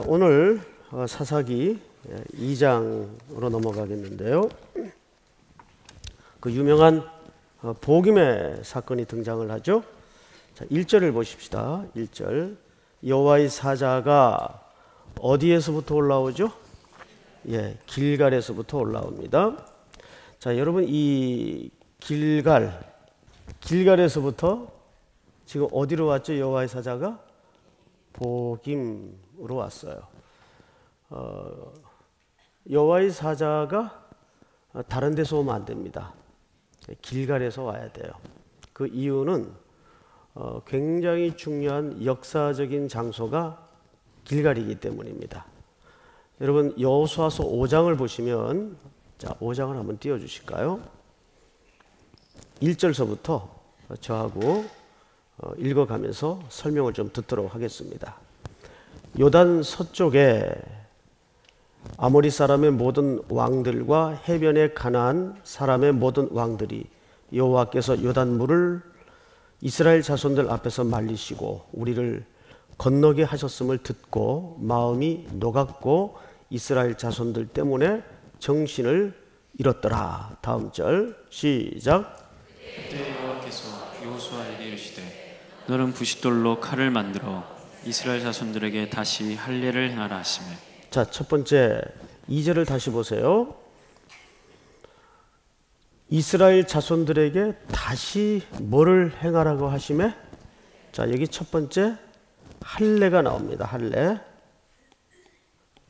오늘 사사기 2장으로 넘어가겠는데요. 그 유명한 복임의 사건이 등장을 하죠. 자, 1절을 보십시다. 1절. 여호와의 사자가 어디에서부터 올라오죠? 예, 길갈에서부터 올라옵니다. 자, 여러분 이 길갈에서부터 지금 어디로 왔죠? 여호와의 사자가 복임으로 왔어요. 여호와의 사자가 다른 데서 오면 안 됩니다. 길갈에서 와야 돼요. 그 이유는 굉장히 중요한 역사적인 장소가 길갈이기 때문입니다. 여러분 여호수아서 5장을 보시면, 자 5장을 한번 띄워주실까요? 1절서부터 저하고 읽어가면서 설명을 좀 듣도록 하겠습니다. 요단 서쪽에 아모리 사람의 모든 왕들과 해변의 가나안 사람의 모든 왕들이 여호와께서 요단물을 이스라엘 자손들 앞에서 말리시고 우리를 건너게 하셨음을 듣고 마음이 녹았고 이스라엘 자손들 때문에 정신을 잃었더라. 다음 절 시작. 그때 여호와께서 여호수아에게 이르시되 너는 부싯돌로 칼을 만들어 이스라엘 자손들에게 다시 할례를 행하라 하시매. 자, 첫 번째 2절을 다시 보세요. 이스라엘 자손들에게 다시 뭐를 행하라고 하시매? 자, 여기 첫 번째 할례가 나옵니다. 할례.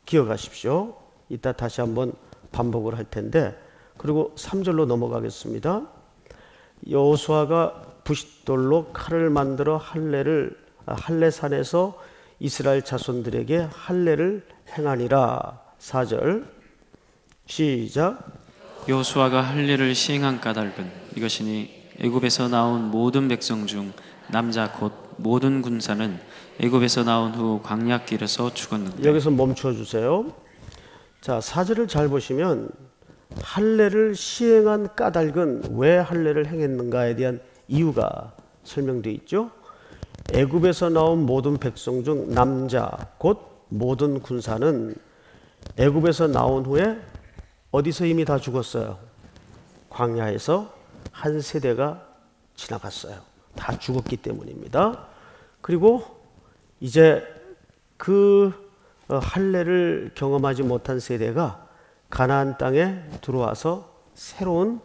기억하십시오. 이따 다시 한번 반복을 할 텐데, 그리고 3절로 넘어가겠습니다. 여호수아가 부싯돌로 칼을 만들어 할례산에서 이스라엘 자손들에게 할례를 행하니라. 4절 시작. 여호수아가 할례를 시행한 까닭은 이것이니 애굽에서 나온 모든 백성 중 남자 곧 모든 군사는 애굽에서 나온 후 광야길에서 죽었는데. 여기서 멈춰 주세요. 자, 4절을 잘 보시면 할례를 시행한 까닭은 왜 할례를 행했는가에 대한 이유가 설명되어 있죠. 애굽에서 나온 모든 백성 중 남자 곧 모든 군사는 애굽에서 나온 후에 어디서 이미 다 죽었어요? 광야에서 한 세대가 지나갔어요. 다 죽었기 때문입니다. 그리고 이제 그 할례를 경험하지 못한 세대가 가나안 땅에 들어와서 새로운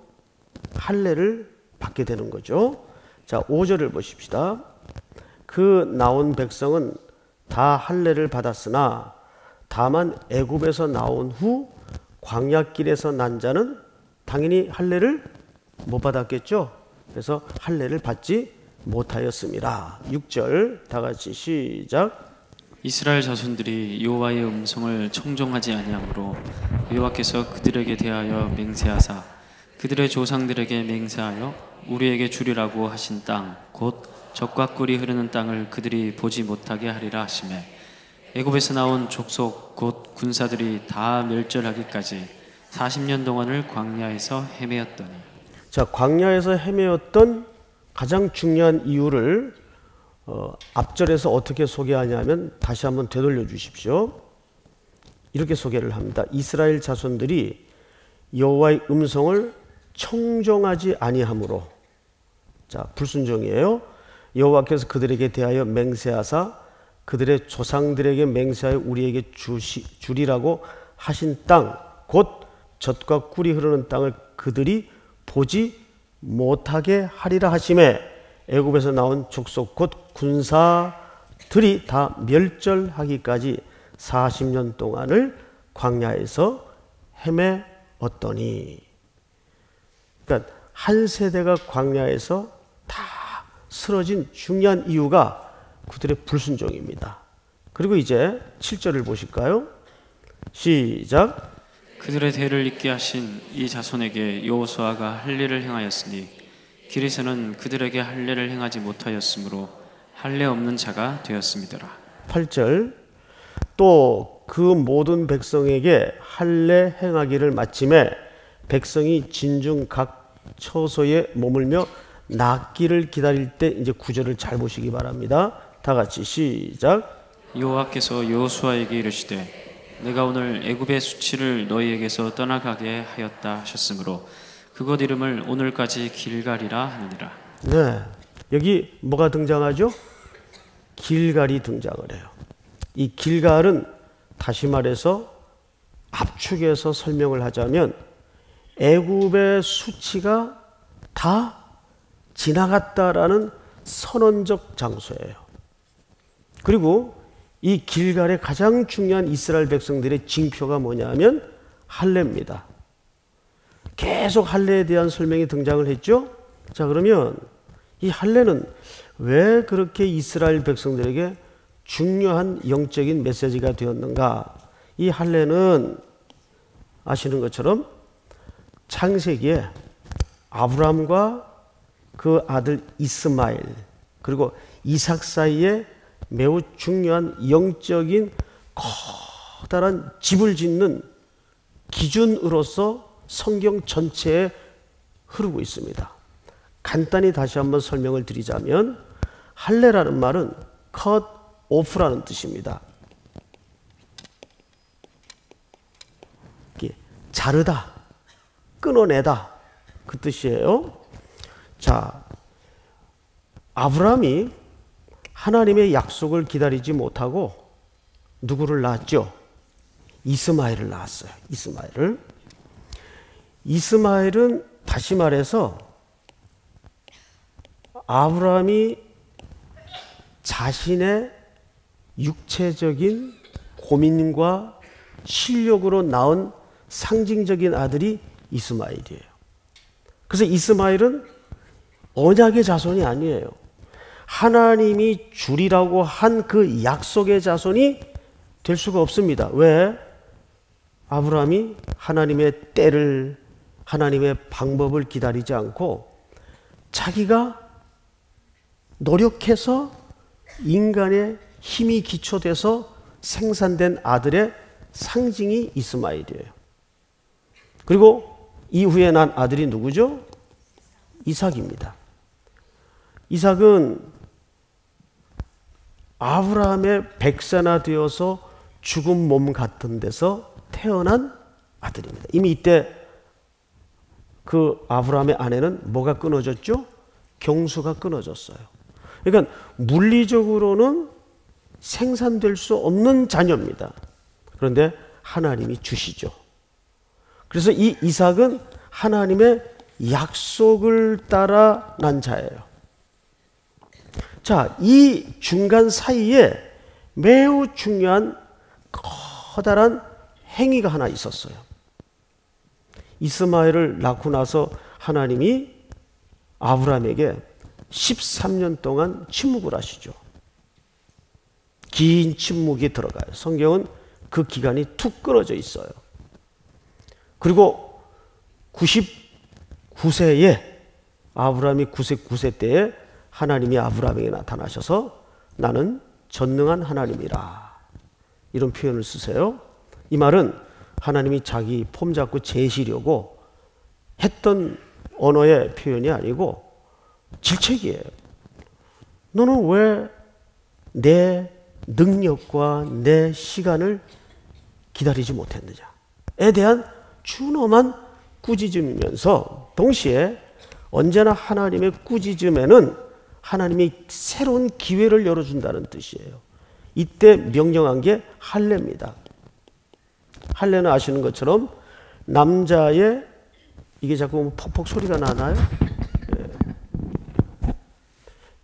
할례를 받게 되는 거죠. 자, 5절을 보십시다. 그 나온 백성은 다 할례를 받았으나 다만 애굽에서 나온 후 광야길에서 난 자는 당연히 할례를 못 받았겠죠. 그래서 할례를 받지 못하였습니다. 6절 다 같이 시작. 이스라엘 자손들이 여호와의 음성을 청종하지 아니하므로 여호와께서 그들에게 대하여 맹세하사 그들의 조상들에게 맹세하여 우리에게 주리라고 하신 땅 곧 젖과 꿀이 흐르는 땅을 그들이 보지 못하게 하리라 하시매. 애굽에서 나온 족속 곧 군사들이 다 멸절하기까지 40년 동안을 광야에서 헤매었더니. 자, 광야에서 헤매었던 가장 중요한 이유를 앞절에서 어떻게 소개하냐면 다시 한번 되돌려 주십시오. 이렇게 소개를 합니다. 이스라엘 자손들이 여호와의 음성을 청종하지 아니하므로. 자, 불순종이에요. 여호와께서 그들에게 대하여 맹세하사 그들의 조상들에게 맹세하여 우리에게 주리라고 하신 땅 곧 젖과 꿀이 흐르는 땅을 그들이 보지 못하게 하리라 하심에 애굽에서 나온 족속 곧 군사들이 다 멸절하기까지 40년 동안을 광야에서 헤매었더니. 그러니까 한 세대가 광야에서 다 쓰러진 중요한 이유가 그들의 불순종입니다. 그리고 이제 7절을 보실까요? 시작. 그들의 대를 잇게 하신 이 자손에게 여호수아가 할례를 행하였으니 길에서는 그들에게 할례를 행하지 못하였으므로 할례 없는 자가 되었음이더라. 8절. 또 그 모든 백성에게 할례 행하기를 마침에 백성이 진중 각 처소에 머물며 낫기를 기다릴 때, 이제 구절을 잘 보시기 바랍니다. 다 같이 시작. 여호와께서 여호수아에게 이르시되 내가 오늘 애굽의 수치를 너희에게서 떠나가게 하였다 하셨으므로 그곳 이름을 오늘까지 길갈이라 하느니라. 네, 여기 뭐가 등장하죠? 길갈이 등장을 해요. 이 길갈은 다시 말해서 압축해서 설명을 하자면 애굽의 수치가 다 지나갔다라는 선언적 장소예요. 그리고 이 길갈의 가장 중요한 이스라엘 백성들의 징표가 뭐냐면 할례입니다. 계속 할례에 대한 설명이 등장을 했죠. 자, 그러면 이 할례는 왜 그렇게 이스라엘 백성들에게 중요한 영적인 메시지가 되었는가? 이 할례는 아시는 것처럼 창세기에 아브라함과 그 아들 이스마엘 그리고 이삭 사이에 매우 중요한 영적인 커다란 집을 짓는 기준으로서 성경 전체에 흐르고 있습니다. 간단히 다시 한번 설명을 드리자면 할례라는 말은 cut off라는 뜻입니다. 자르다, 끊어내다 그 뜻이에요. 자, 아브라함이 하나님의 약속을 기다리지 못하고 누구를 낳았죠? 이스마엘을 낳았어요. 이스마엘은 다시 말해서 아브라함이 자신의 육체적인 고민과 실력으로 낳은 상징적인 아들이 이스마엘이에요. 그래서 이스마엘은 언약의 자손이 아니에요. 하나님이 주리라고 한 그 약속의 자손이 될 수가 없습니다. 왜? 아브라함이 하나님의 때를, 하나님의 방법을 기다리지 않고 자기가 노력해서 인간의 힘이 기초돼서 생산된 아들의 상징이 이스마엘이에요. 그리고 이후에 난 아들이 누구죠? 이삭입니다. 이삭은 아브라함의 백세나 되어서 죽은 몸 같은 데서 태어난 아들입니다. 이미 이때 그 아브라함의 아내는 뭐가 끊어졌죠? 경수가 끊어졌어요. 그러니까 물리적으로는 생산될 수 없는 자녀입니다. 그런데 하나님이 주시죠. 그래서 이 이삭은 하나님의 약속을 따라 난 자예요. 자, 이 중간 사이에 매우 중요한 커다란 행위가 하나 있었어요. 이스마엘을 낳고 나서 하나님이 아브라함에게 13년 동안 침묵을 하시죠. 긴 침묵이 들어가요. 성경은 그 기간이 툭 끊어져 있어요. 그리고 99세에 아브라함이 99세 때에 하나님이 아브라함에게 나타나셔서 나는 전능한 하나님이라 이런 표현을 쓰세요. 이 말은 하나님이 자기 폼 잡고 재시려고 했던 언어의 표현이 아니고 질책이에요. 너는 왜 내 능력과 내 시간을 기다리지 못했느냐에 대한 준엄한 꾸짖음이면서 동시에 언제나 하나님의 꾸짖음에는 하나님이 새로운 기회를 열어준다는 뜻이에요. 이때 명령한 게 할례입니다. 할례는 아시는 것처럼 남자의 이게 자꾸 퍽퍽 소리가 나나요?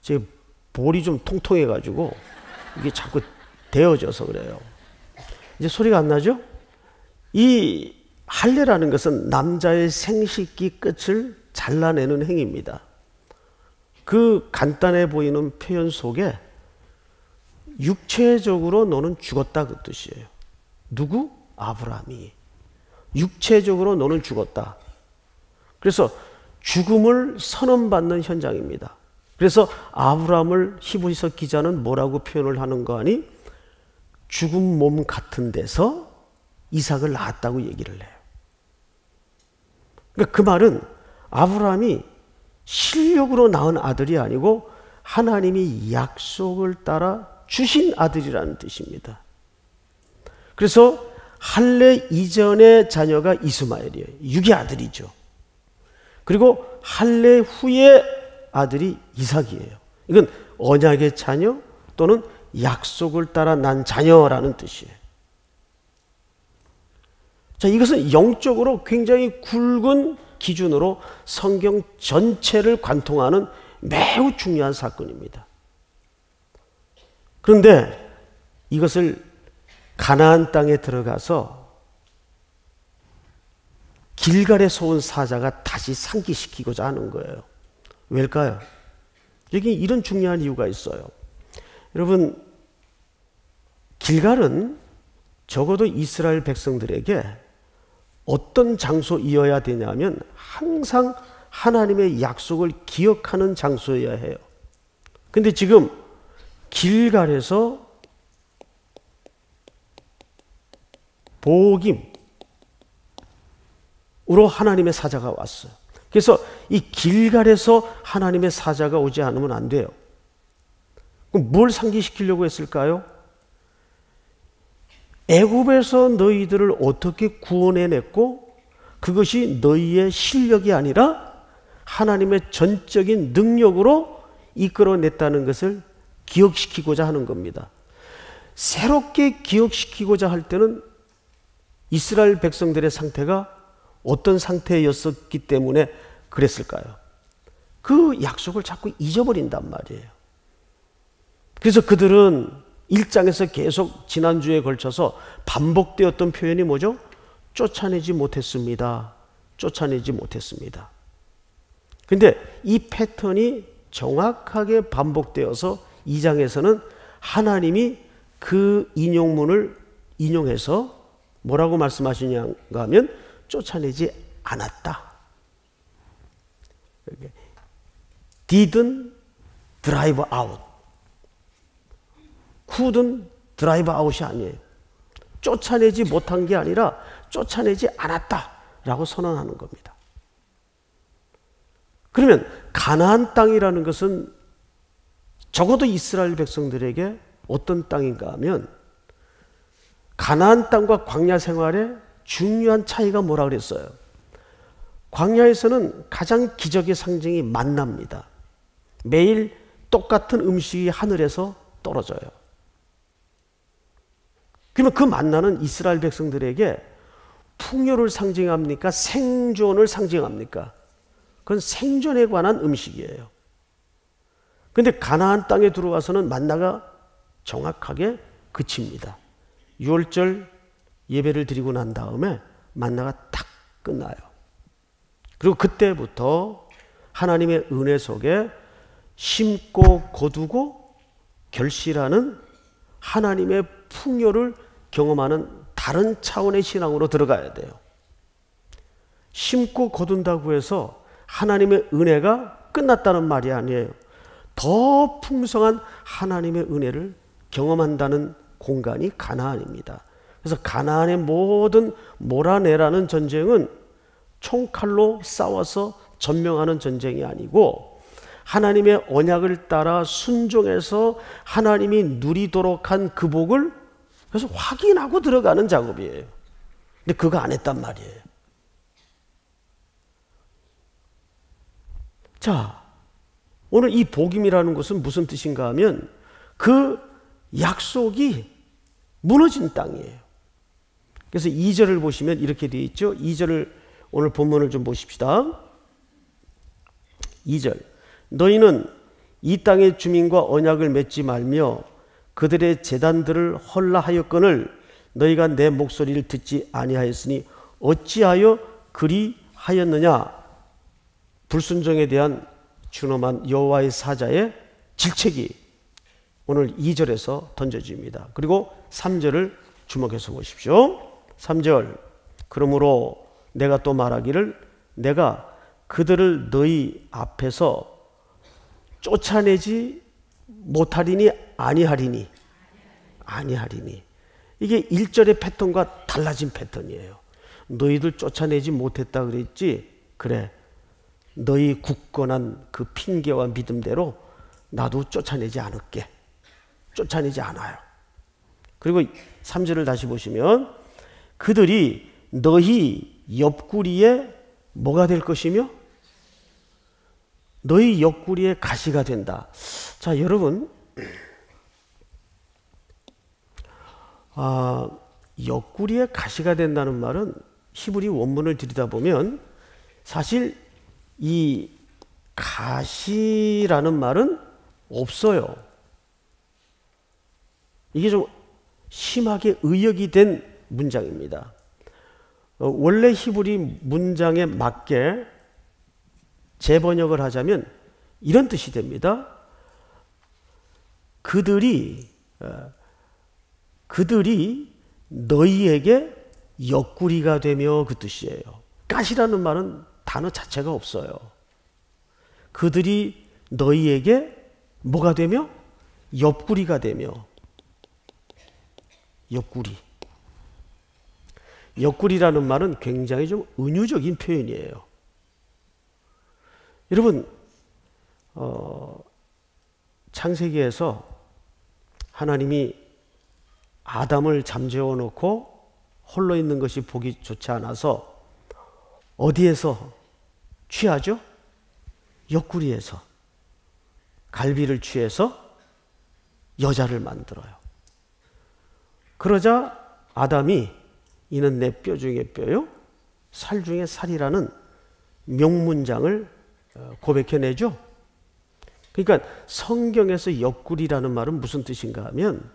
제 볼이 좀 통통해가지고 이게 자꾸 데워져서 그래요. 이제 소리가 안 나죠? 이 할례라는 것은 남자의 생식기 끝을 잘라내는 행위입니다. 그 간단해 보이는 표현 속에 육체적으로 너는 죽었다 그 뜻이에요. 누구? 아브라함이. 육체적으로 너는 죽었다. 그래서 죽음을 선언받는 현장입니다. 그래서 아브라함을 히브리서 기자는 뭐라고 표현을 하는 거 아니? 죽은 몸 같은 데서 이삭을 낳았다고 얘기를 해요. 그러니까 그 말은 아브라함이 실력으로 낳은 아들이 아니고 하나님이 약속을 따라 주신 아들이라는 뜻입니다. 그래서 할례 이전의 자녀가 이스마엘이에요. 육의 아들이죠. 그리고 할례 후의 아들이 이삭이에요. 이건 언약의 자녀 또는 약속을 따라 난 자녀라는 뜻이에요. 자, 이것은 영적으로 굉장히 굵은 기준으로 성경 전체를 관통하는 매우 중요한 사건입니다. 그런데 이것을 가나안 땅에 들어가서 길갈에서 온 사자가 다시 상기시키고자 하는 거예요. 왜일까요? 여기 이런 중요한 이유가 있어요. 여러분, 길갈은 적어도 이스라엘 백성들에게 어떤 장소이어야 되냐면 항상 하나님의 약속을 기억하는 장소여야 해요. 근데 지금 길갈에서 보김으로 하나님의 사자가 왔어요. 그래서 이 길갈에서 하나님의 사자가 오지 않으면 안 돼요. 그럼 뭘 상기시키려고 했을까요? 애굽에서 너희들을 어떻게 구원해냈고 그것이 너희의 실력이 아니라 하나님의 전적인 능력으로 이끌어냈다는 것을 기억시키고자 하는 겁니다. 새롭게 기억시키고자 할 때는 이스라엘 백성들의 상태가 어떤 상태였었기 때문에 그랬을까요? 그 약속을 자꾸 잊어버린단 말이에요. 그래서 그들은 1장에서 계속 지난주에 걸쳐서 반복되었던 표현이 뭐죠? 쫓아내지 못했습니다. 쫓아내지 못했습니다. 근데 이 패턴이 정확하게 반복되어서 2장에서는 하나님이 그 인용문을 인용해서 뭐라고 말씀하시냐가 하면 쫓아내지 않았다. didn't drive out. couldn't drive out이 아니에요. 쫓아내지 못한 게 아니라 쫓아내지 않았다라고 선언하는 겁니다. 그러면 가나안 땅이라는 것은 적어도 이스라엘 백성들에게 어떤 땅인가 하면 가나안 땅과 광야 생활의 중요한 차이가 뭐라 그랬어요? 광야에서는 가장 기적의 상징이 만나입니다. 매일 똑같은 음식이 하늘에서 떨어져요. 그러면 그 만나는 이스라엘 백성들에게 풍요를 상징합니까? 생존을 상징합니까? 그건 생존에 관한 음식이에요. 그런데 가나안 땅에 들어와서는 만나가 정확하게 그칩니다. 6월절 예배를 드리고 난 다음에 만나가 탁 끝나요. 그리고 그때부터 하나님의 은혜 속에 심고 거두고 결실하는 하나님의 풍요를 경험하는 다른 차원의 신앙으로 들어가야 돼요. 심고 거둔다고 해서 하나님의 은혜가 끝났다는 말이 아니에요. 더 풍성한 하나님의 은혜를 경험한다는 공간이 가나안입니다. 그래서 가나안의 모든 몰아내라는 전쟁은 총칼로 싸워서 전명하는 전쟁이 아니고 하나님의 언약을 따라 순종해서 하나님이 누리도록 한 그 복을 그래서 확인하고 들어가는 작업이에요. 근데 그거 안 했단 말이에요. 자, 오늘 이 복임이라는 것은 무슨 뜻인가 하면 그 약속이 무너진 땅이에요. 그래서 2절을 보시면 이렇게 되어 있죠. 2절을 오늘 본문을 좀 보십시다. 2절. 너희는 이 땅의 주민과 언약을 맺지 말며 그들의 제단들을 헐라하였거늘 너희가 내 목소리를 듣지 아니하였으니 어찌하여 그리 하였느냐. 불순종에 대한 준엄한 여호와의 사자의 질책이 오늘 2절에서 던져집니다. 그리고 3절을 주목해서 보십시오. 3절. 그러므로 내가 또 말하기를 내가 그들을 너희 앞에서 쫓아내지 못하리니 아니하리니. 이게 1절의 패턴과 달라진 패턴이에요. 너희들 쫓아내지 못했다 그랬지? 그래. 너희 굳건한 그 핑계와 믿음대로 나도 쫓아내지 않을게. 쫓아내지 않아요. 그리고 3절을 다시 보시면 그들이 너희 옆구리에 뭐가 될 것이며 너희 옆구리에 가시가 된다. 자, 여러분, 옆구리에 가시가 된다는 말은 히브리 원문을 들여다보면 사실 이 가시라는 말은 없어요. 이게 좀 심하게 의역이 된 문장입니다. 원래 히브리 문장에 맞게 재번역을 하자면 이런 뜻이 됩니다. 그들이 너희에게 옆구리가 되며 그 뜻이에요. 가시라는 말은 단어 자체가 없어요. 그들이 너희에게 뭐가 되며? 옆구리가 되며. 옆구리. 옆구리라는 말은 굉장히 좀 은유적인 표현이에요. 여러분, 창세기에서 하나님이 아담을 잠재워 놓고 홀로 있는 것이 보기 좋지 않아서 어디에서 취하죠? 옆구리에서. 갈비를 취해서 여자를 만들어요. 그러자 아담이 이는 내 뼈 중에 뼈요 살 중에 살이라는 명문장을 고백해내죠. 그러니까 성경에서 옆구리라는 말은 무슨 뜻인가 하면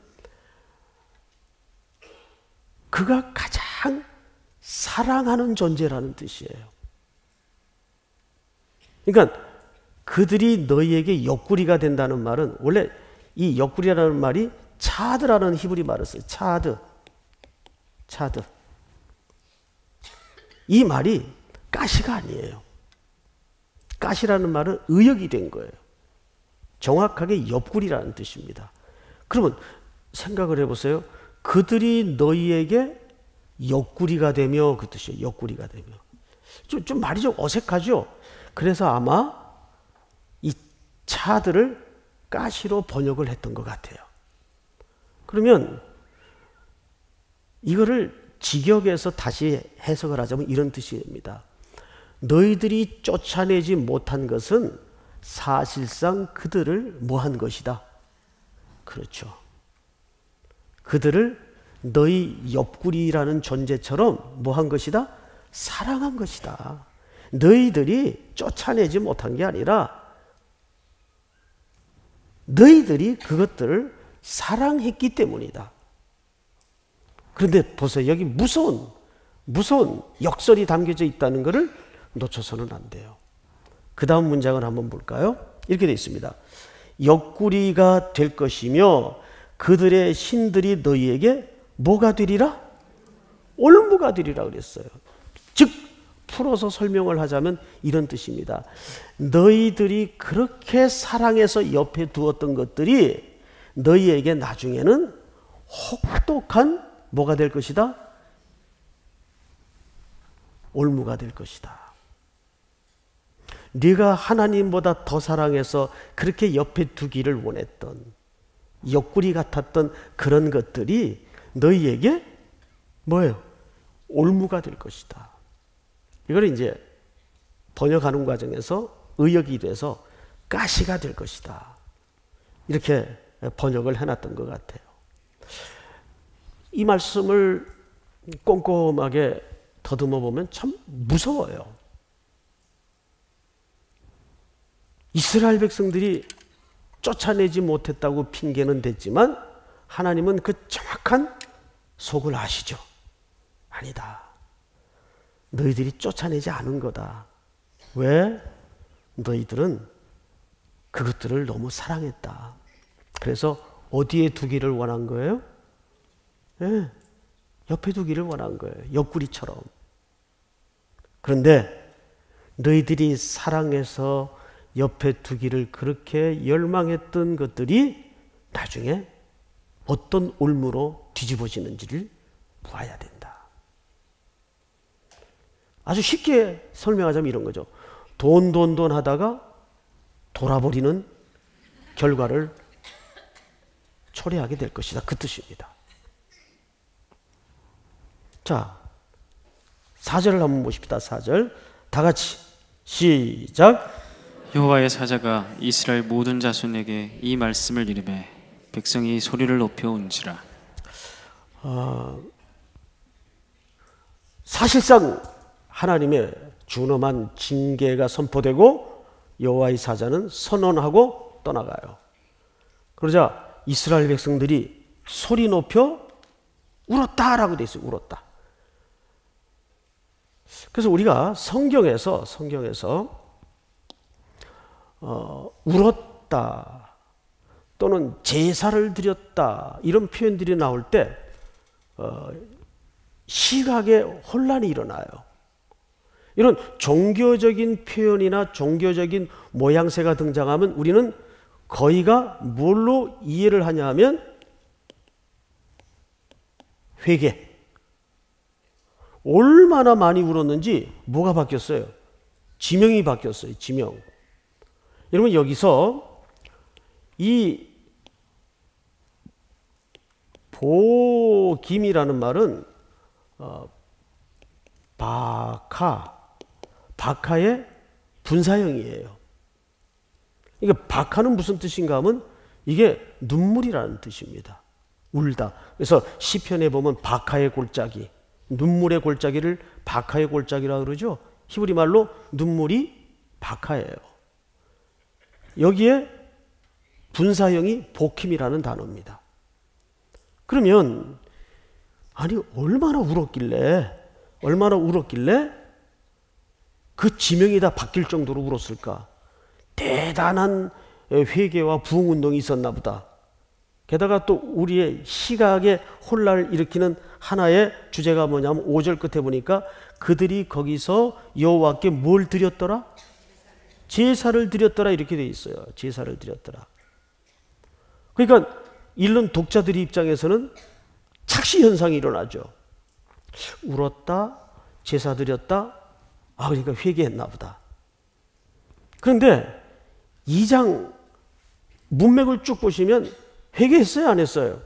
그가 가장 사랑하는 존재라는 뜻이에요. 그러니까 그들이 너희에게 옆구리가 된다는 말은 원래 이 옆구리라는 말이 차드라는 히브리 말을 써요. 차드. 이 말이 가시가 아니에요. 가시라는 말은 의역이 된 거예요. 정확하게 옆구리라는 뜻입니다. 그러면 생각을 해보세요. 그들이 너희에게 옆구리가 되며 그 뜻이에요. 옆구리가 되며. 좀 말이 좀 어색하죠? 그래서 아마 이 차들을 가시로 번역을 했던 것 같아요. 그러면 이거를 직역해서 다시 해석을 하자면 이런 뜻이 됩니다. 너희들이 쫓아내지 못한 것은 사실상 그들을 뭐한 것이다. 그렇죠. 그들을 너희 옆구리라는 존재처럼 뭐한 것이다? 사랑한 것이다. 너희들이 쫓아내지 못한 게 아니라 너희들이 그것들을 사랑했기 때문이다. 그런데 보세요. 여기 무서운 역설이 담겨져 있다는 것을 놓쳐서는 안 돼요. 그 다음 문장을 한번 볼까요? 이렇게 되어 있습니다. 옆구리가 될 것이며 그들의 신들이 너희에게 뭐가 되리라? 올무가 되리라 그랬어요. 즉 풀어서 설명을 하자면 이런 뜻입니다. 너희들이 그렇게 사랑해서 옆에 두었던 것들이 너희에게 나중에는 혹독한 뭐가 될 것이다? 올무가 될 것이다. 네가 하나님보다 더 사랑해서 그렇게 옆에 두기를 원했던 옆구리 같았던 그런 것들이 너희에게 뭐예요? 올무가 될 것이다. 이걸 이제 번역하는 과정에서 의역이 돼서 가시가 될 것이다. 이렇게 번역을 해놨던 것 같아요. 이 말씀을 꼼꼼하게 더듬어 보면 참 무서워요. 이스라엘 백성들이 쫓아내지 못했다고 핑계는 댔지만 하나님은 그 정확한 속을 아시죠. 아니다. 너희들이 쫓아내지 않은 거다. 왜? 너희들은 그것들을 너무 사랑했다. 그래서 어디에 두기를 원한 거예요? 네, 옆에 두기를 원한 거예요. 옆구리처럼. 그런데 너희들이 사랑해서 옆에 두기를 그렇게 열망했던 것들이 나중에 어떤 올무로 뒤집어지는지를 보아야 된다. 아주 쉽게 설명하자면 이런 거죠. 돈 하다가 돌아버리는 결과를 초래하게 될 것이다. 그 뜻입니다. 자, 4절을 한번 보십시다. 4절 다 같이 시작. 여호와의 사자가 이스라엘 모든 자손에게 이 말씀을 이르매 백성이 소리를 높여 운지라. 사실상 하나님의 준엄한 징계가 선포되고 여호와의 사자는 선언하고 떠나가요. 그러자 이스라엘 백성들이 소리 높여 울었다라고 돼 있어요. 울었다. 그래서 우리가 성경에서 울었다 또는 제사를 드렸다 이런 표현들이 나올 때 시각에 혼란이 일어나요. 이런 종교적인 표현이나 종교적인 모양새가 등장하면 우리는 거의가 뭘로 이해를 하냐 하면 회개. 얼마나 많이 울었는지 뭐가 바뀌었어요? 지명이 바뀌었어요. 지명. 여러분 여기서 이 보김이라는 말은 바카의 분사형이에요. 이게 바카는 무슨 뜻인가 하면 이게 눈물이라는 뜻입니다. 울다. 그래서 시편에 보면 바카의 골짜기, 눈물의 골짜기를 바카의 골짜기라고 그러죠. 히브리 말로 눈물이 바카예요. 여기에 분사형이 보킴이라는 단어입니다. 그러면 아니 얼마나 울었길래 그 지명이 다 바뀔 정도로 울었을까? 대단한 회개와 부흥운동이 있었나 보다. 게다가 또 우리의 시각에 혼란을 일으키는 하나의 주제가 뭐냐면 5절 끝에 보니까 그들이 거기서 여호와께 뭘 드렸더라? 제사를 드렸더라 이렇게 돼 있어요. 제사를 드렸더라. 그러니까 읽는 독자들의 입장에서는 착시 현상이 일어나죠. 울었다, 제사 드렸다, 그러니까 회개했나 보다. 그런데 2장 문맥을 쭉 보시면 회개했어요, 안 했어요?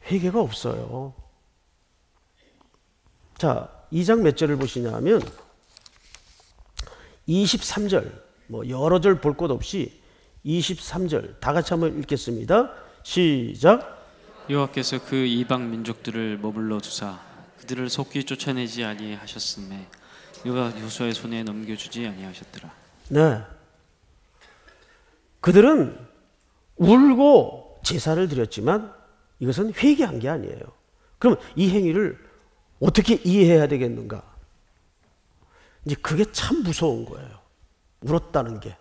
회개가 없어요. 자, 2장 몇 절을 보시냐 하면 23절, 여러 절 볼 것 없이 23절 다 같이 한번 읽겠습니다. 시작. 여호와께서 그 이방 민족들을 머물러 두사 그들을 속히 쫓아내지 아니하셨음에 여호와 요수아의 손에 넘겨주지 아니하셨더라. 네, 그들은 울고 제사를 드렸지만 이것은 회개한 게 아니에요. 그럼 이 행위를 어떻게 이해해야 되겠는가? 이제 그게 참 무서운 거예요. 울었다는 게.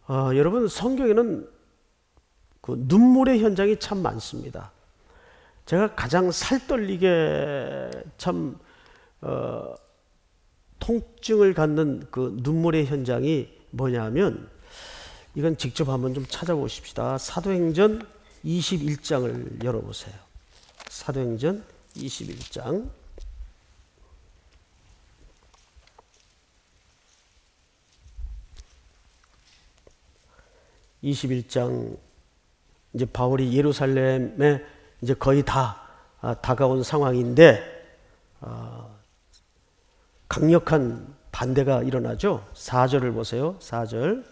여러분 성경에는 그 눈물의 현장이 참 많습니다. 제가 가장 살떨리게 참 통증을 갖는 그 눈물의 현장이 뭐냐면 이건 직접 한번 좀 찾아보십시다. 사도행전 21장을 열어보세요. 사도행전 21장. 이제 바울이 예루살렘에 이제 거의 다 다가온 상황인데 강력한 반대가 일어나죠. 4절을 보세요. 4절.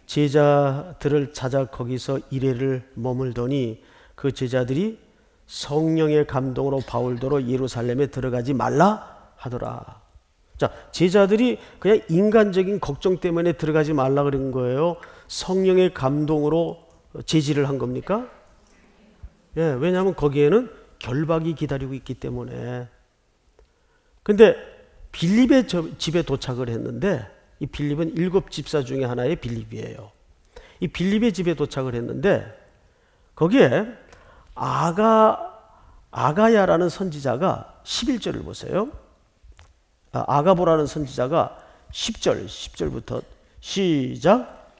제자들을 찾아 거기서 이레를 머물더니 그 제자들이 성령의 감동으로 바울더러 예루살렘에 들어가지 말라 하더라. 자, 제자들이 그냥 인간적인 걱정 때문에 들어가지 말라 그런 거예요? 성령의 감동으로 제지를 한 겁니까? 예, 왜냐하면 거기에는 결박이 기다리고 있기 때문에. 근데 빌립의 집에 도착을 했는데 이 빌립은 7 집사 중에 하나의 빌립이에요. 이 빌립의 집에 도착을 했는데 거기에 아가야라는 선지자가 11절을 보세요. 아가보라는 선지자가 10절부터 시작.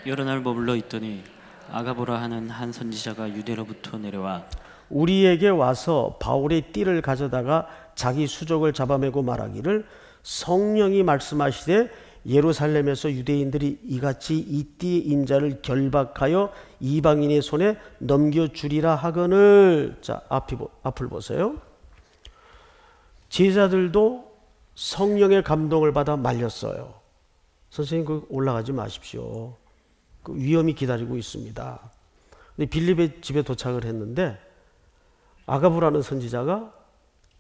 여러 날 머물러 있더니 아가보라 하는 한 선지자가 유대로부터 내려와 우리에게 와서 바울의 띠를 가져다가 자기 수족을 잡아매고 말하기를 성령이 말씀하시되 예루살렘에서 유대인들이 이같이 이 띠의 인자를 결박하여 이방인의 손에 넘겨주리라 하거늘. 자, 앞을 보세요. 제자들도 성령의 감동을 받아 말렸어요. 선생님, 그 올라가지 마십시오. 그 위험이 기다리고 있습니다. 근데 빌립의 집에 도착을 했는데 아가부라는 선지자가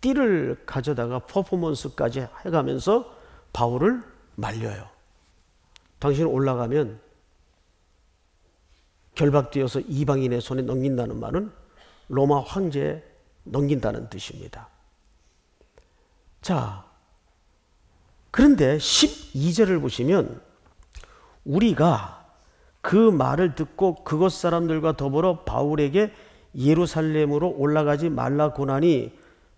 띠를 가져다가 퍼포먼스까지 해가면서 바울을 말려요. 당신 올라가면 결박되어서 이방인의 손에 넘긴다는 말은 로마 황제에 넘긴다는 뜻입니다. 자, 그런데 12절을 보시면 우리가 그 말을 듣고 그곳 사람들과 더불어 바울에게 예루살렘으로 올라가지 말라고 하니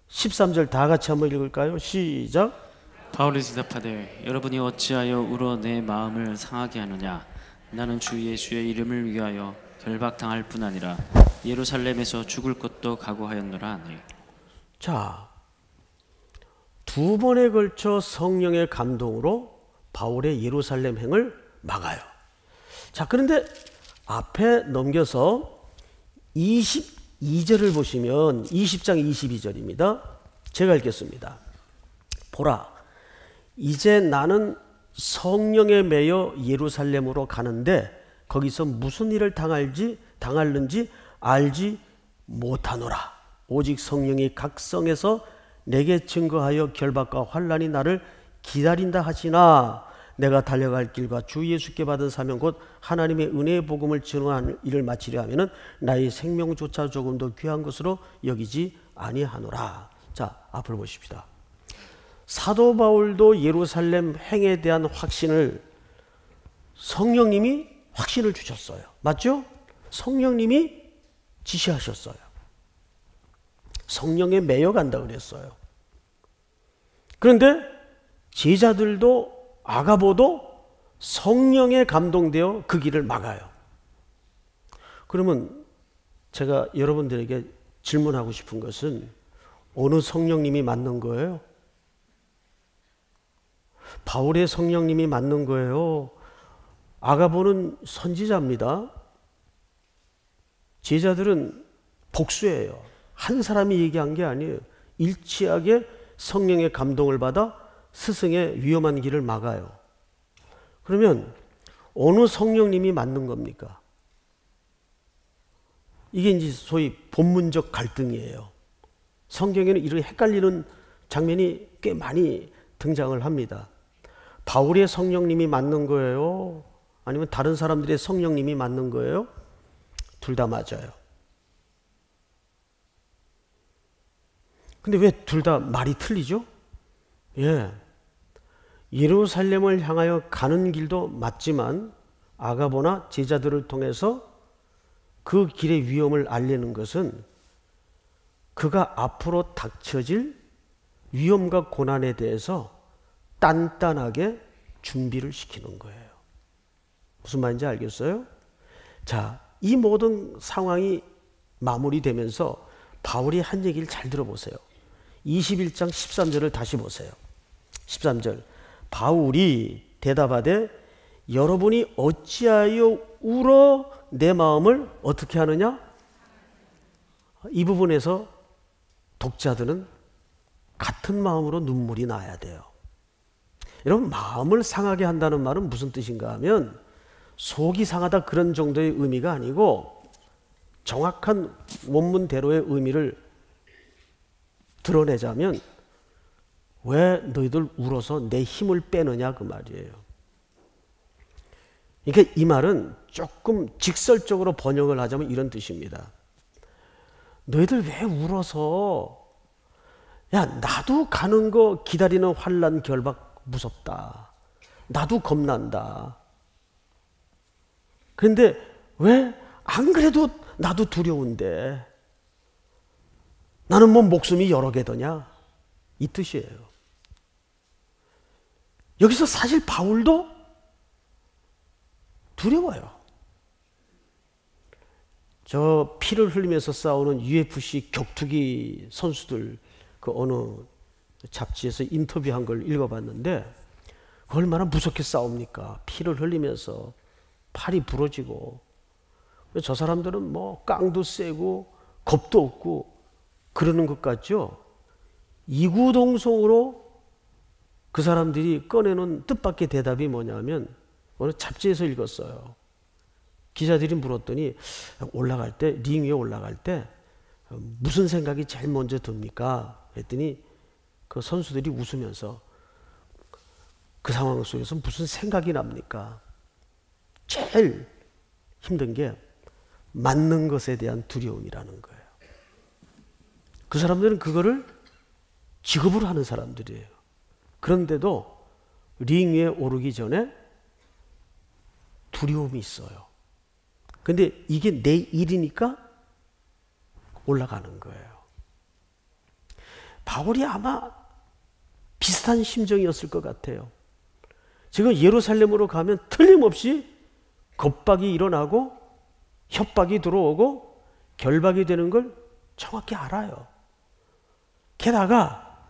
13절 다 같이 한번 읽을까요? 시작. 바울이 대답하되 여러분이 어찌하여 울어 내 마음을 상하게 하느냐. 나는 주 예수의 이름을 위하여 결박당할 뿐 아니라 예루살렘에서 죽을 것도 각오하였노라 하니. 자, 두 번에 걸쳐 성령의 감동으로 바울의 예루살렘 행을 막아요. 자, 그런데 앞에 넘겨서 22절을 보시면 20장 22절입니다. 제가 읽겠습니다. 보라, 이제 나는 성령에 매여 예루살렘으로 가는데 거기서 무슨 일을 당할는지 알지 못하노라. 오직 성령이 각 성에서 내게 증거하여 결박과 환난이 나를 기다린다 하시나 내가 달려갈 길과 주 예수께 받은 사명 곧 하나님의 은혜의 복음을 증언하는 일을 마치려 하면은 나의 생명조차 조금도 귀한 것으로 여기지 아니하노라. 자, 앞을 보십시다. 사도 바울도 예루살렘 행에 대한 확신을 성령님이 확신을 주셨어요. 맞죠? 성령님이 지시하셨어요. 성령에 매여간다 그랬어요. 그런데 제자들도 아가보도 성령에 감동되어 그 길을 막아요. 그러면 제가 여러분들에게 질문하고 싶은 것은 어느 성령님이 맞는 거예요? 바울의 성령님이 맞는 거예요? 아가보는 선지자입니다. 제자들은 복수예요. 한 사람이 얘기한 게 아니에요. 일치하게 성령의 감동을 받아 스승의 위험한 길을 막아요. 그러면 어느 성령님이 맞는 겁니까? 이게 이제 소위 본문적 갈등이에요. 성경에는 이렇게 헷갈리는 장면이 꽤 많이 등장을 합니다. 바울의 성령님이 맞는 거예요? 아니면 다른 사람들의 성령님이 맞는 거예요? 둘 다 맞아요. 근데 왜 둘 다 말이 틀리죠? 예. 예루살렘을 향하여 가는 길도 맞지만 아가보나 제자들을 통해서 그 길의 위험을 알리는 것은 그가 앞으로 닥쳐질 위험과 고난에 대해서 단단하게 준비를 시키는 거예요. 무슨 말인지 알겠어요? 자, 이 모든 상황이 마무리되면서 바울이 한 얘기를 잘 들어보세요. 21장 13절을 다시 보세요. 13절. 바울이 대답하되 여러분이 어찌하여 울어 내 마음을 어떻게 하느냐? 이 부분에서 독자들은 같은 마음으로 눈물이 나야 돼요. 여러분, 마음을 상하게 한다는 말은 무슨 뜻인가 하면 속이 상하다 그런 정도의 의미가 아니고 정확한 원문대로의 의미를 드러내자면 왜 너희들 울어서 내 힘을 빼느냐 그 말이에요. 그러니까 이 말은 조금 직설적으로 번역을 하자면 이런 뜻입니다. 너희들 왜 울어서 야 나도 가는 거 기다리는 환난 결박 무섭다. 나도 겁난다. 그런데 왜 안 그래도 나도 두려운데 나는 뭐 목숨이 여러 개더냐 이 뜻이에요. 여기서 사실 바울도 두려워요. 저 피를 흘리면서 싸우는 UFC 격투기 선수들 그 어느 잡지에서 인터뷰한 걸 읽어봤는데 얼마나 무섭게 싸웁니까? 피를 흘리면서 팔이 부러지고. 저 사람들은 뭐 깡도 세고 겁도 없고 그러는 것 같죠? 이구동성으로 그 사람들이 꺼내놓은 뜻밖의 대답이 뭐냐면 어느 잡지에서 읽었어요. 기자들이 물었더니 올라갈 때, 링 위에 올라갈 때 무슨 생각이 제일 먼저 듭니까? 그랬더니 그 선수들이 웃으면서 그 상황 속에서 무슨 생각이 납니까? 제일 힘든 게 맞는 것에 대한 두려움이라는 거예요. 그 사람들은 그거를 직업으로 하는 사람들이에요. 그런데도 링 위에 오르기 전에 두려움이 있어요. 근데 이게 내 일이니까 올라가는 거예요. 바울이 아마 비슷한 심정이었을 것 같아요. 지금 예루살렘으로 가면 틀림없이 겁박이 일어나고 협박이 들어오고 결박이 되는 걸 정확히 알아요. 게다가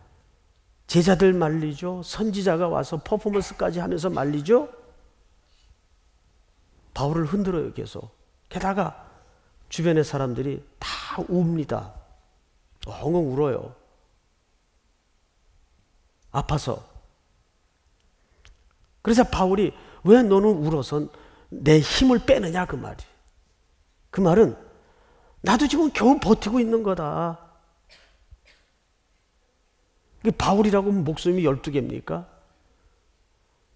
제자들 말리죠. 선지자가 와서 퍼포먼스까지 하면서 말리죠. 바울을 흔들어요, 계속. 게다가 주변의 사람들이 다 웁니다. 엉엉 울어요. 아파서. 그래서 바울이 왜 너는 울어서 내 힘을 빼느냐 그 말이. 그 말은 나도 지금 겨우 버티고 있는 거다. 바울이라고 하면 목숨이 12개입니까?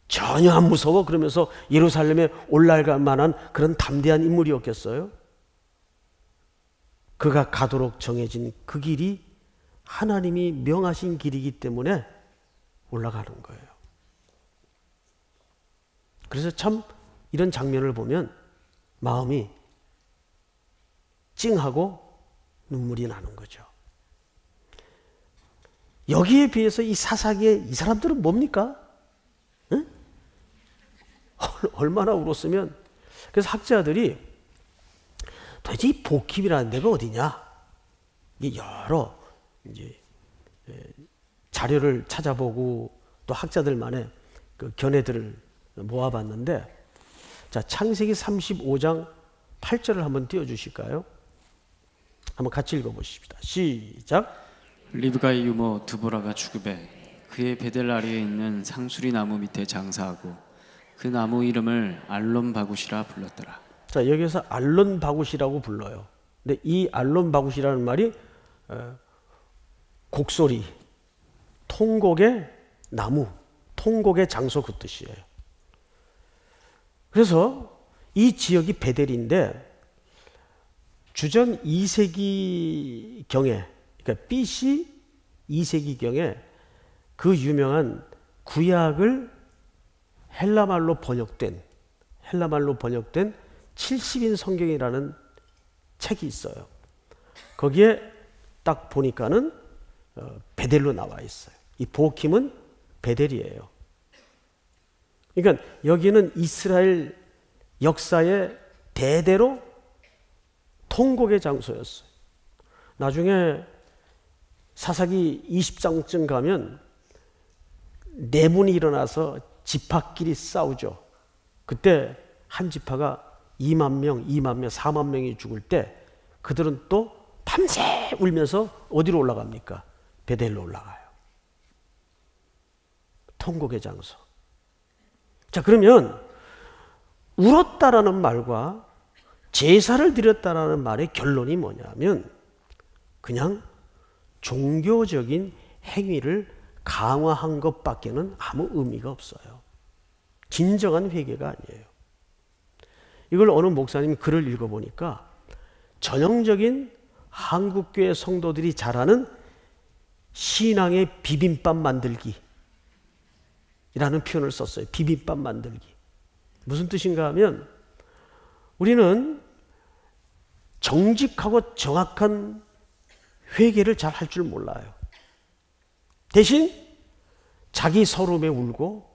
전혀 안 무서워. 그러면서 예루살렘에 올라갈 만한 그런 담대한 인물이었겠어요? 그가 가도록 정해진 그 길이 하나님이 명하신 길이기 때문에 올라가는 거예요. 그래서 참 이런 장면을 보면 마음이 찡하고 눈물이 나는 거죠. 여기에 비해서 이 사사기의 이 사람들은 뭡니까? 응? 얼마나 울었으면. 그래서 학자들이 도대체 이 복힙이라는 데가 어디냐? 이 여러 이제 자료를 찾아보고 또 학자들만의 그 견해들을 모아봤는데, 자, 창세기 35장 8절을 한번 띄워주실까요? 한번 같이 읽어보십시다. 시작. 리브가의 유모 드보라가 죽으되 그의 베델 아래에 있는 상수리 나무 밑에 장사하고 그 나무 이름을 알론 바굿이라 불렀더라. 자, 여기서 알론 바굿이라고 불러요. 근데 이 알론 바굿이라는 말이 곡소리, 통곡의 나무, 통곡의 장소 그 뜻이에요. 그래서 이 지역이 베델인데 주전 2세기경에, 그러니까 BC 2세기경에 그 유명한 구약을 헬라말로 번역된 70인 성경이라는 책이 있어요. 거기에 딱 보니까는 베델로 나와 있어요. 이 보킴은 베델이에요. 그러니까 여기는 이스라엘 역사의 대대로 통곡의 장소였어요. 나중에 사사기 20장쯤 가면 내분이 일어나서 지파끼리 싸우죠. 그때 한 지파가 2만 명, 4만 명이 죽을 때 그들은 또 밤새 울면서 어디로 올라갑니까? 베델로 올라가요. 통곡의 장소. 자, 그러면 울었다라는 말과 제사를 드렸다라는 말의 결론이 뭐냐면 그냥 종교적인 행위를 강화한 것밖에는 아무 의미가 없어요. 진정한 회개가 아니에요. 이걸 어느 목사님이 글을 읽어보니까 전형적인 한국교회 성도들이 잘하는 신앙의 비빔밥 만들기 이라는 표현을 썼어요. 비빔밥 만들기. 무슨 뜻인가 하면 우리는 정직하고 정확한 회개를 잘 할 줄 몰라요. 대신 자기 서름에 울고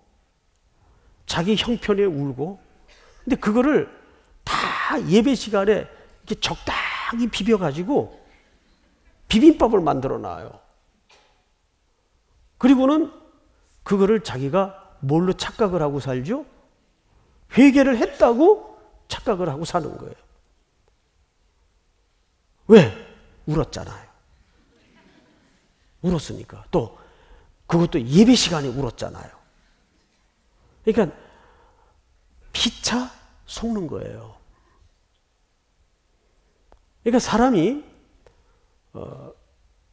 자기 형편에 울고, 근데 그거를 다 예배 시간에 이렇게 적당히 비벼가지고 비빔밥을 만들어 놔요. 그리고는 그거를 자기가 뭘로 착각을 하고 살죠? 회개를 했다고 착각을 하고 사는 거예요. 왜? 울었잖아요. 울었으니까. 또 그것도 예배 시간에 울었잖아요. 그러니까 피차 속는 거예요. 그러니까 사람이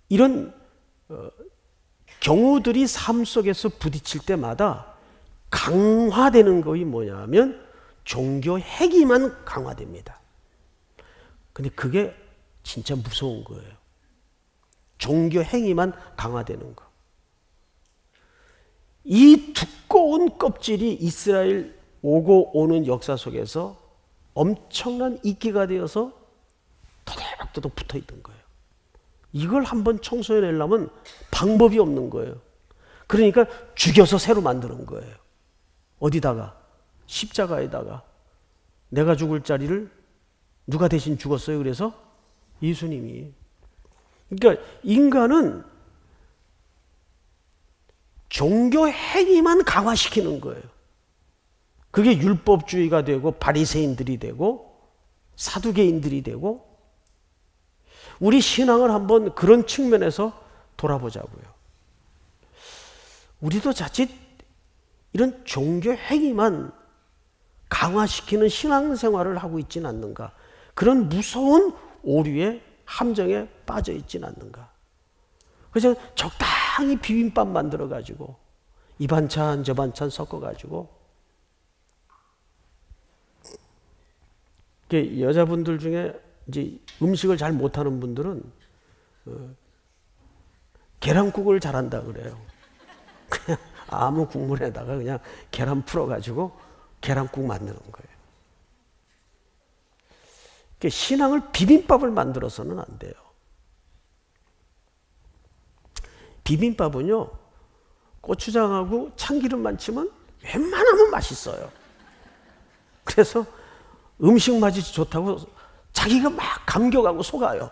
이런 경우들이 삶 속에서 부딪힐 때마다 강화되는 것이 뭐냐면 종교 행위만 강화됩니다. 근데 그게 진짜 무서운 거예요. 종교 행위만 강화되는 거. 이 두꺼운 껍질이 이스라엘 오고 오는 역사 속에서 엄청난 이끼가 되어서 토독토독 붙어 있던 거예요. 이걸 한번 청소해내려면 방법이 없는 거예요. 그러니까 죽여서 새로 만드는 거예요. 어디다가? 십자가에다가. 내가 죽을 자리를 누가 대신 죽었어요? 그래서 예수님이. 그러니까 인간은 종교 행위만 강화시키는 거예요. 그게 율법주의가 되고 바리새인들이 되고 사두개인들이 되고. 우리 신앙을 한번 그런 측면에서 돌아보자고요. 우리도 자칫 이런 종교 행위만 강화시키는 신앙생활을 하고 있지는 않는가. 그런 무서운 오류의 함정에 빠져 있지는 않는가. 그래서 적당히 비빔밥 만들어가지고 이 반찬 저 반찬 섞어가지고 여자분들 중에 이제 음식을 잘 못하는 분들은 계란국을 잘한다 그래요. 그냥 아무 국물에다가 그냥 계란 풀어가지고 계란국 만드는 거예요. 신앙을 비빔밥을 만들어서는 안 돼요. 비빔밥은요, 고추장하고 참기름만 치면 웬만하면 맛있어요. 그래서 음식 맛이 좋다고 자기가 막 감격하고 속아요.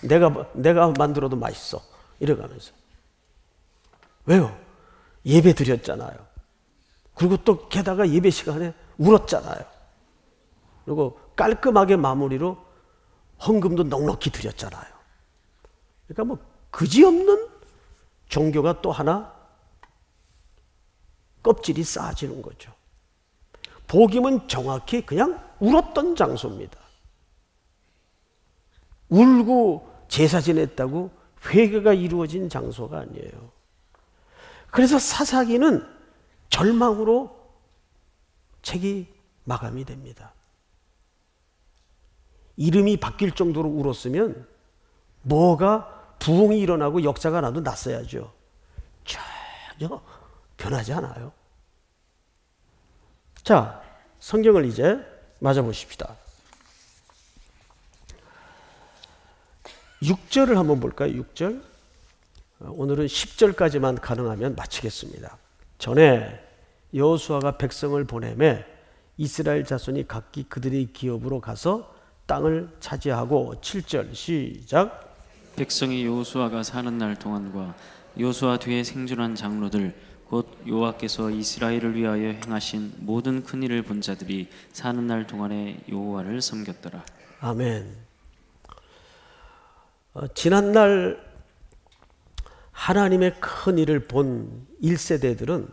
내가 만들어도 맛있어. 이래가면서. 왜요? 예배 드렸잖아요. 그리고 또 게다가 예배 시간에 울었잖아요. 그리고 깔끔하게 마무리로 헌금도 넉넉히 드렸잖아요. 그러니까 뭐 그지없는 종교가 또 하나 껍질이 쌓아지는 거죠. 복음은 정확히 그냥 울었던 장소입니다. 울고 제사 지냈다고 회개가 이루어진 장소가 아니에요. 그래서 사사기는 절망으로 책이 마감이 됩니다. 이름이 바뀔 정도로 울었으면 뭐가 부흥이 일어나고 역사가 나도 났어야죠. 전혀 변하지 않아요. 자, 성경을 이제 맞아보십시다. 6절을 한번 볼까요? 6절. 오늘은 10절까지만 가능하면 마치겠습니다. 전에 여호수아가 백성을 보내매 이스라엘 자손이 각기 그들의 기업으로 가서 땅을 차지하고 7절 시작. 백성이 여호수아가 사는 날 동안과 여호수아 뒤에 생존한 장로들 곧 여호와께서 이스라엘을 위하여 행하신 모든 큰 일을 본 자들이 사는 날 동안에 여호와를 섬겼더라. 아멘. 지난날 하나님의 큰 일을 본 1세대들은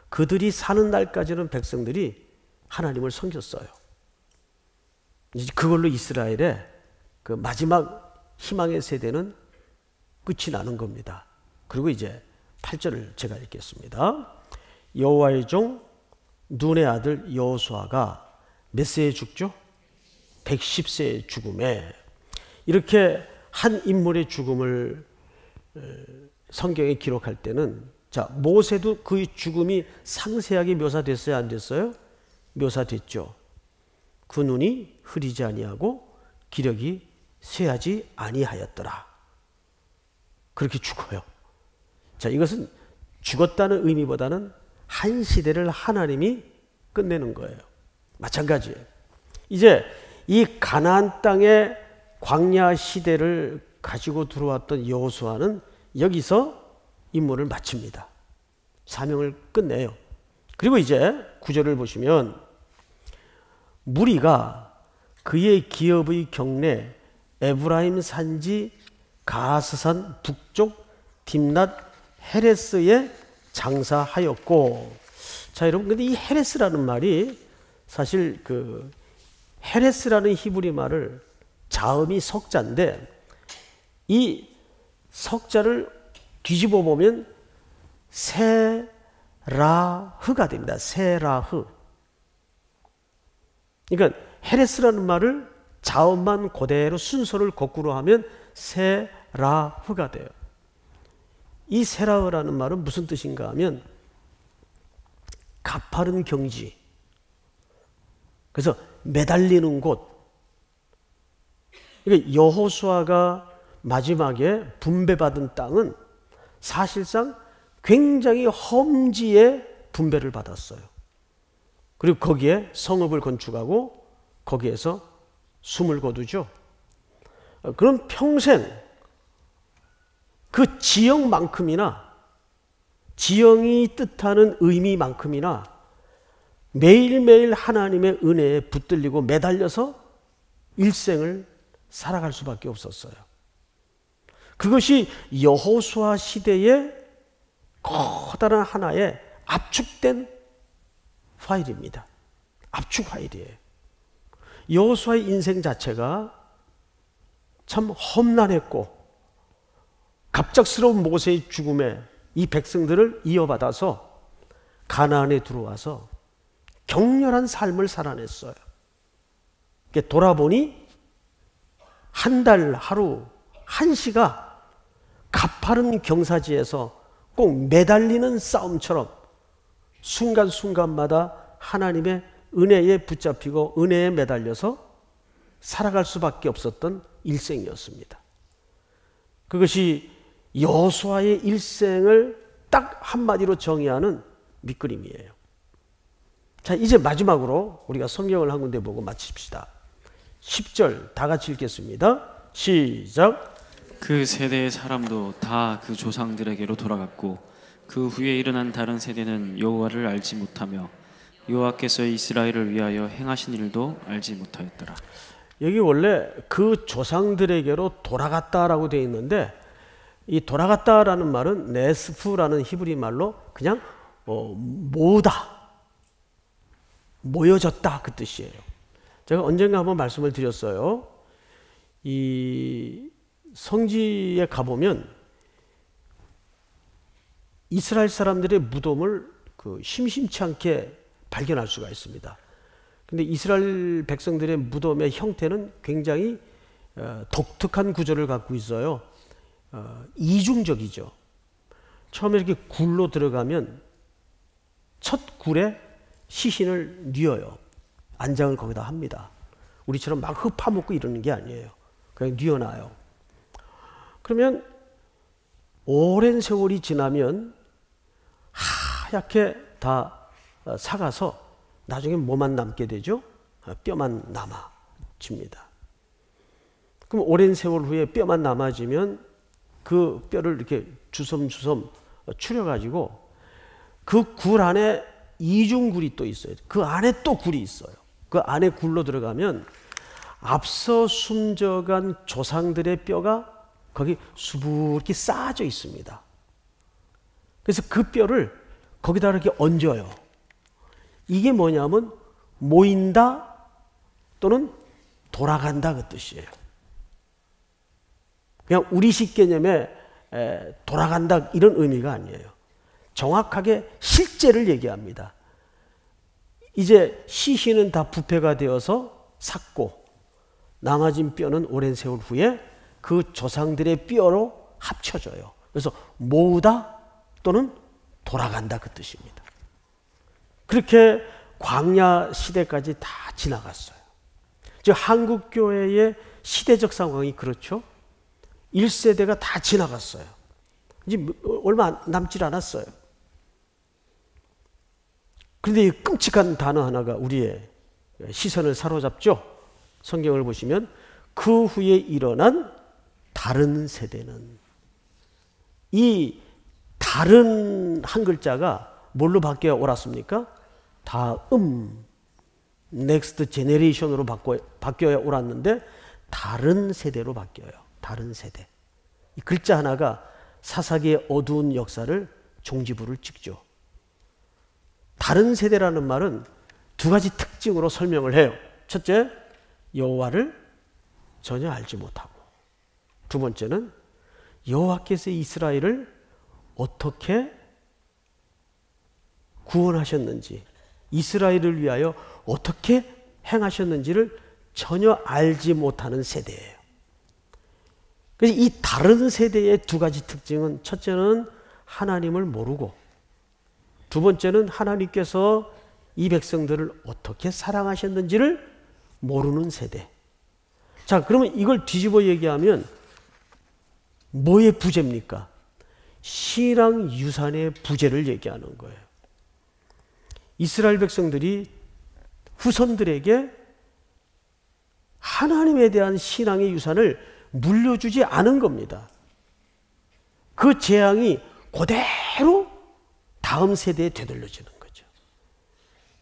그들이 사는 날까지는 백성들이 하나님을 섬겼어요. 이제 그걸로 이스라엘의 그 마지막 희망의 세대는 끝이 나는 겁니다. 그리고 이제 8절을 제가 읽겠습니다. 여호와의 종 눈의 아들 여호수아가 몇 세에 죽죠? 110세에 죽음에. 이렇게 한 인물의 죽음을 성경에 기록할 때는 자, 모세도 그의 죽음이 상세하게 묘사됐어요, 안 됐어요? 묘사됐죠. 그 눈이 흐리지 아니하고 기력이 쇠하지 아니하였더라. 그렇게 죽어요. 자, 이것은 죽었다는 의미보다는 한 시대를 하나님이 끝내는 거예요. 마찬가지예요. 이제 이 가나안 땅의 광야 시대를 가지고 들어왔던 여호수아는 여기서 임무를 마칩니다. 사명을 끝내요. 그리고 이제 9절을 보시면 무리가 그의 기업의 경내 에브라임 산지 가스산 북쪽 딥낫 헤레스에 장사하였고. 자, 여러분, 근데 이 헤레스라는 말이 사실 그 헤레스라는 히브리 말을 자음이 석자인데 이 석자를 뒤집어 보면 세라흐가 됩니다. 세라흐. 그러니까 헤레스라는 말을 자음만 그대로 순서를 거꾸로 하면 세라흐가 돼요. 이 세라흐라는 말은 무슨 뜻인가 하면 가파른 경지. 그래서 매달리는 곳. 그러니까 여호수아가 마지막에 분배받은 땅은 사실상 굉장히 험지에 분배를 받았어요. 그리고 거기에 성읍을 건축하고 거기에서 숨을 거두죠. 그럼 평생 그 지형만큼이나 지형이 뜻하는 의미만큼이나 매일매일 하나님의 은혜에 붙들리고 매달려서 일생을 살아갈 수밖에 없었어요. 그것이 여호수아 시대의 커다란 하나의 압축된 파일입니다. 압축 파일이에요. 여호수아의 인생 자체가 참 험난했고 갑작스러운 모세의 죽음에 이 백성들을 이어받아서 가나안에 들어와서 격렬한 삶을 살아냈어요. 돌아보니 한 달 하루 한 시가 가파른 경사지에서 꼭 매달리는 싸움처럼 순간순간마다 하나님의 은혜에 붙잡히고 은혜에 매달려서 살아갈 수밖에 없었던 일생이었습니다. 그것이 여호수아의 일생을 딱 한마디로 정의하는 밑그림이에요. 자, 이제 마지막으로 우리가 성경을 한 군데 보고 마칩시다. 10절 다 같이 읽겠습니다. 시작. 그 세대의 사람도 다 그 조상들에게로 돌아갔고 그 후에 일어난 다른 세대는 여호와를 알지 못하며 여호와께서 이스라엘을 위하여 행하신 일도 알지 못하였더라. 여기 원래 그 조상들에게로 돌아갔다라고 되어 있는데 이 돌아갔다라는 말은 네스프라는 히브리 말로 그냥 모으다, 모여졌다 그 뜻이에요. 제가 언젠가 한번 말씀을 드렸어요. 이 성지에 가보면 이스라엘 사람들의 무덤을 심심치 않게 발견할 수가 있습니다. 근데 이스라엘 백성들의 무덤의 형태는 굉장히 독특한 구조를 갖고 있어요. 이중적이죠. 처음에 이렇게 굴로 들어가면 첫 굴에 시신을 뉘어요. 안장을 거기다 합니다. 우리처럼 막 흙 파묻고 이러는 게 아니에요. 그냥 뉘어놔요. 그러면 오랜 세월이 지나면 하얗게 다 삭아서 나중에 뭐만 남게 되죠? 뼈만 남아집니다. 그럼 오랜 세월 후에 뼈만 남아지면 그 뼈를 이렇게 주섬주섬 추려가지고 그 굴 안에 이중굴이 또 있어요. 그 안에 또 굴이 있어요. 그 안에 굴로 들어가면 앞서 숨져간 조상들의 뼈가 거기 수북히 쌓아져 있습니다. 그래서 그 뼈를 거기다 이렇게 얹어요. 이게 뭐냐면 모인다 또는 돌아간다 그 뜻이에요. 그냥 우리식 개념의 돌아간다 이런 의미가 아니에요. 정확하게 실제를 얘기합니다. 이제 시신은 다 부패가 되어서 삭고 남아진 뼈는 오랜 세월 후에 그 조상들의 뼈로 합쳐져요. 그래서 모으다 또는 돌아간다 그 뜻입니다. 그렇게 광야 시대까지 다 지나갔어요. 즉 한국교회의 시대적 상황이 그렇죠. 1세대가 다 지나갔어요. 이제 얼마 남질 않았어요. 그런데 이 끔찍한 단어 하나가 우리의 시선을 사로잡죠. 성경을 보시면 그 후에 일어난 다른 세대는 이 다른 한 글자가 뭘로 바뀌어 옳았습니까? 다음, 넥스트 제네레이션으로 바뀌어야 옳았는데 다른 세대로 바뀌어요. 다른 세대. 이 글자 하나가 사사기의 어두운 역사를 종지부를 찍죠. 다른 세대라는 말은 두 가지 특징으로 설명을 해요. 첫째, 여호와를 전혀 알지 못하고, 두 번째는 여호와께서 이스라엘을 어떻게 구원하셨는지, 이스라엘을 위하여 어떻게 행하셨는지를 전혀 알지 못하는 세대예요. 그래서 이 다른 세대의 두 가지 특징은, 첫째는 하나님을 모르고, 두 번째는 하나님께서 이 백성들을 어떻게 사랑하셨는지를 모르는 세대. 자, 그러면 이걸 뒤집어 얘기하면 뭐의 부재입니까? 신앙 유산의 부재를 얘기하는 거예요. 이스라엘 백성들이 후손들에게 하나님에 대한 신앙의 유산을 물려주지 않은 겁니다. 그 재앙이 그대로 다음 세대에 되돌려지는 거죠.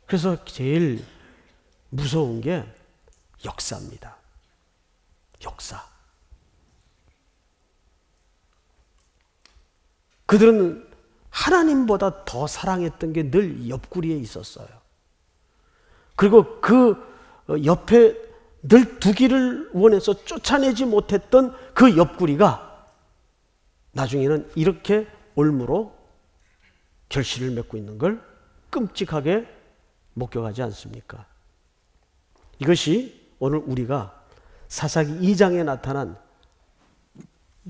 그래서 제일 무서운 게 역사입니다. 역사. 그들은 하나님보다 더 사랑했던 게 늘 옆구리에 있었어요. 그리고 그 옆에 늘 두기를 원해서 쫓아내지 못했던 그 옆구리가 나중에는 이렇게 올무로 결실을 맺고 있는 걸 끔찍하게 목격하지 않습니까? 이것이 오늘 우리가 사사기 2장에 나타난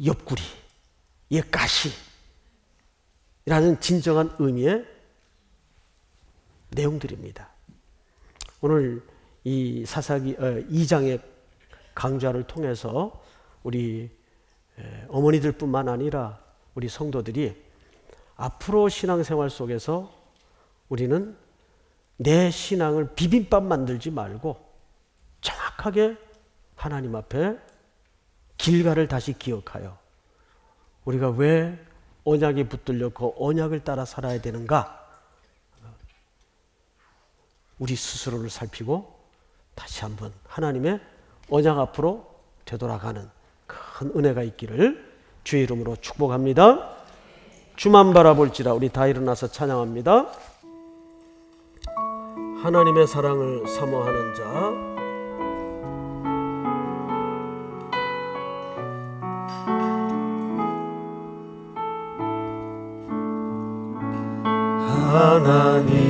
옆구리의 가시라는 진정한 의미의 내용들입니다. 오늘 이 사사기 2장의 강좌를 통해서 우리 어머니들뿐만 아니라 우리 성도들이 앞으로 신앙생활 속에서 우리는 내 신앙을 비빔밥 만들지 말고 정확하게 하나님 앞에 길가를 다시 기억하여 우리가 왜 언약에 붙들려 그 언약을 따라 살아야 되는가, 우리 스스로를 살피고 다시 한번 하나님의 언약 앞으로 되돌아가는 큰 은혜가 있기를 주의 이름으로 축복합니다. 주만 바라볼지라. 우리 다 일어나서 찬양합니다. 하나님의 사랑을 사모하는 자,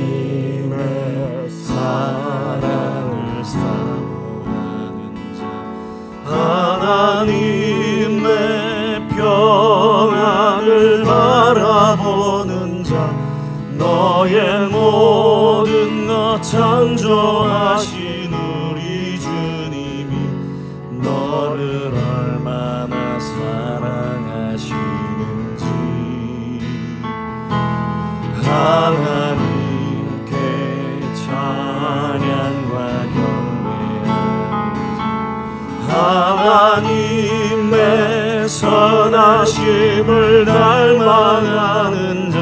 하나님의 사랑을 사모하는 자, 하나님의 평안을 바라보는 자, 너의 모든 것 창조하신 우리 주님이 너를 얼마나 사랑하시는지 하나님께 찬양과 경배하는 하나님의 선하심을 닮아가는 자,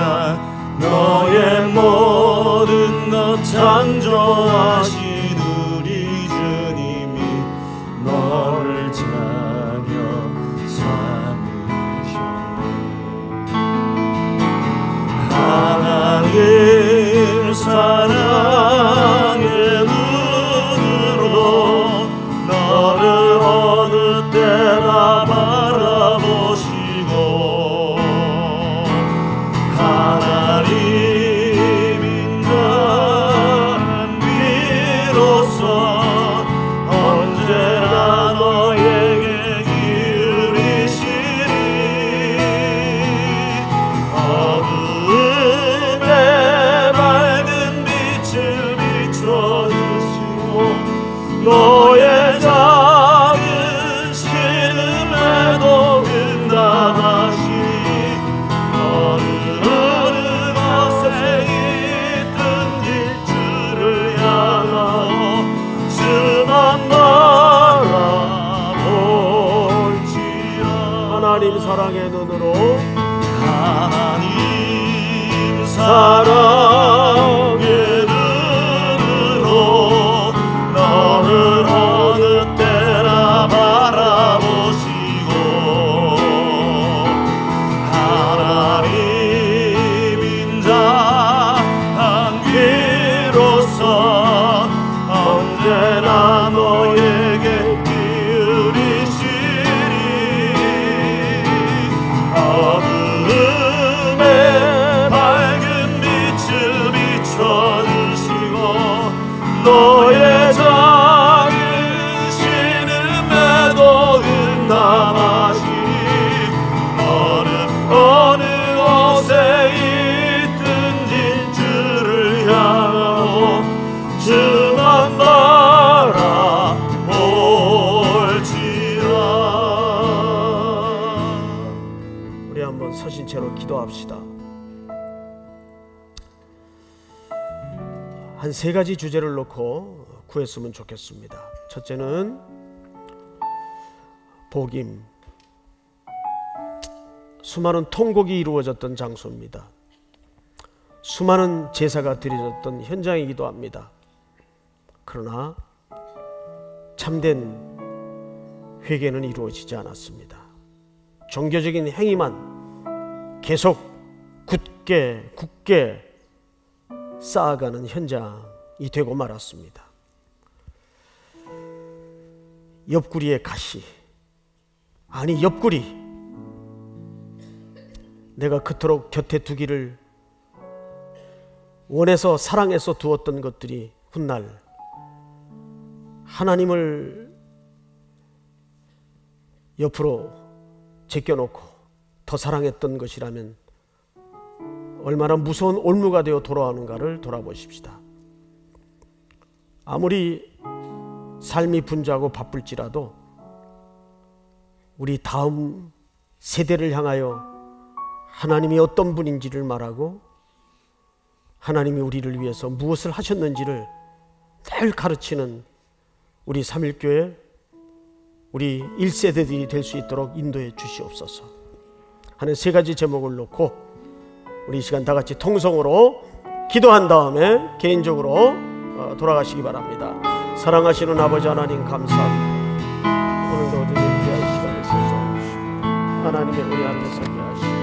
너의 모든 것 창조하신 우리 주님이 너를 자녀 삼으셨네. 하나님 사랑의 눈으로 너를 어느 때나 바라보시고 하나님인간 비로소 언제나 너에게 기울이시니 어둠에 밝은 빛을 비춰주시고 너의 작은 신음에도 응답하시니 어느 것에 있든지 주를 향하여 주만 바라볼지라. 하나님 사랑의 눈으로 하나님 사랑의 눈으로 너를 어느 때나 바라보시고 하나님인 자 한 귀로서 언제나 너에게 기울이시리. 어둠에 밝은 빛을 비춰주시고 너의 작은 신음에도 응답하시니 너는 어느 곳에 있든지 주를 향하고 주만 바라볼지라. 우리 한번 서신 채로 기도합시다. 한 세 가지 주제를 놓고 구했으면 좋겠습니다. 첫째는 복임, 수많은 통곡이 이루어졌던 장소입니다. 수많은 제사가 드려졌던 현장이기도 합니다. 그러나 참된 회개는 이루어지지 않았습니다. 종교적인 행위만 계속 굳게 쌓아가는 현장이 되고 말았습니다. 옆구리의 가시, 아니 옆구리, 내가 그토록 곁에 두기를 원해서 사랑해서 두었던 것들이 훗날 하나님을 옆으로 제껴놓고 더 사랑했던 것이라면 얼마나 무서운 올무가 되어 돌아오는가를 돌아보십시다. 아무리 삶이 분주하고 바쁠지라도 우리 다음 세대를 향하여 하나님이 어떤 분인지를 말하고 하나님이 우리를 위해서 무엇을 하셨는지를 늘 가르치는 우리 삼일교회, 우리 1세대들이 될 수 있도록 인도해 주시옵소서 하는 세 가지 제목을 놓고 우리 이 시간 다 같이 통성으로 기도한 다음에 개인적으로 돌아가시기 바랍니다. 사랑하시는 아버지 하나님 감사합니다. 오늘도 어디든 귀한 시간을 써서 하나님의 우리 앞에 서게 하시고